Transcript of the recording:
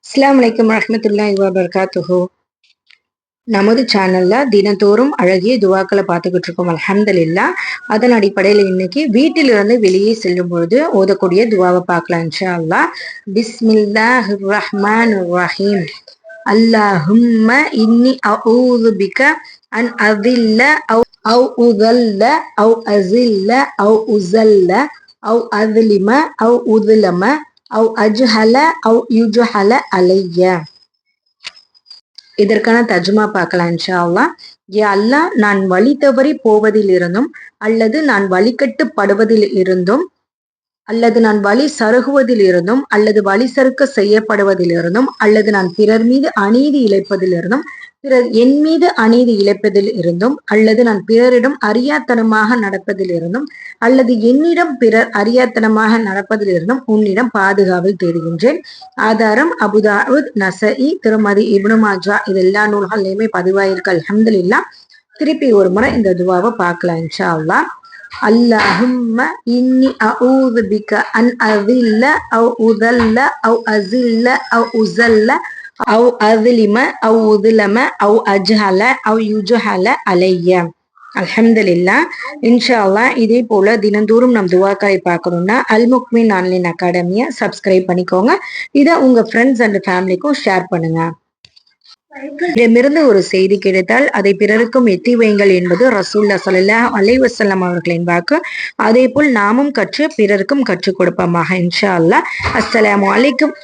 அஸ்ஸலாமு அலைக்கும் வரஹ்மத்துல்லாஹி வபரகாத்துஹு. நமது சேனல்ல தினந்தோறும் அழகிய துவாக்களை பார்த்துக்கிட்டு இருக்கோம். அல்ஹம்துலில்லாஹ். அதன் அடிப்படையில் இன்னைக்கு வீட்டிலிருந்து வெளியே செல்லும் பொழுது ஓதக்கூடிய துவாவை பார்க்கலாம் இன்ஷா அல்லாஹ். பிஸ்மில்லாஹிர் ரஹ்மானிர் ரஹீம். அல்லாஹும்ம இன்னி அஊது பிக அன் அதில்ல அவ் உதல்ல அவ் அசில்ல அவ் உசல்ல அவ் அத்லிம அவ் உதுலம அவ் அஜ்ஹல அவ் யுஜ்ஹல அலைய. இதற்கான தர்ஜுமா பார்க்கலாம் இன்ஷா அல்லாஹ். யா அல்லாஹ், நான் வழி தவறி போவதிலிருந்தும் அல்லது நான் வழிகட்டுப்படுவதில் இருந்தும் அல்லது நான் வழி சருகுவதிலிருந்தும் அல்லது வழி சறுக்க செய்யப்படுவதிலிருந்தும் அல்லது நான் பிறர் மீது அநீதி இழைப்பதிலிருந்தும் பிறர் என் மீது அநீதி இழைப்பதில் இருந்தும் அல்லது நான் பிறரிடம் அறியாத்தனமாக நடப்பதிலிருந்தும் அல்லது என்னிடம் பிறர் அறியாத்தனமாக நடப்பதிலிருந்தும் உன்னிடம் பாதுகாவல் தேடுகின்றேன். ஆதாரம் அபுதாவுத், நசஇ, திருமதி இப்னு மாஜா. இது எல்லா நூல்கள்லயுமே பதிவாயிருக்கு. அல்ஹம்துலில்லாஹ். திருப்பி ஒரு முறை இந்த துவாவை பார்க்கலாம் இன்ஷா அல்லாஹ். அல்லாஹும்ம இன்னி அஊது பிக அன் அதில்ல அவ் உதல்ல அவ் அசில்ல அவ் உசல்ல அவ் அத்லிம அவ் உதுலம அவ் அஜ்ஹல அவ் யுஜ்ஹல அலைய. அல்ஹம்துலில்லாஹ். இன்ஷா அல்லாஹ். இதே போல தினந்தோறும் நம் துவாக்களை பார்க்கணும்னா அல் முக்மின் ஆன்லைன் அகாடமியை சப்ஸ்கிரைப் பண்ணிக்கோங்க. இதை உங்க ஃப்ரெண்ட்ஸ் அண்ட் ஃபேமிலிக்கும் ஷேர் பண்ணுங்க. இடமிருந்து ஒரு செய்தி கிடைத்தால் அதை பிறருக்கும் எத்தி வையுங்கள் என்பது ரசூலுல்லாஹி ஸல்லல்லாஹு அலைஹி வஸல்லம் அவர்களின் வாக்கு. அதே போல் நாமும் கற்று பிறருக்கும் கற்றுக் கொடுப்போமாக இன்ஷா அல்லாஹ். அஸ்ஸலாமு அலைக்கும்.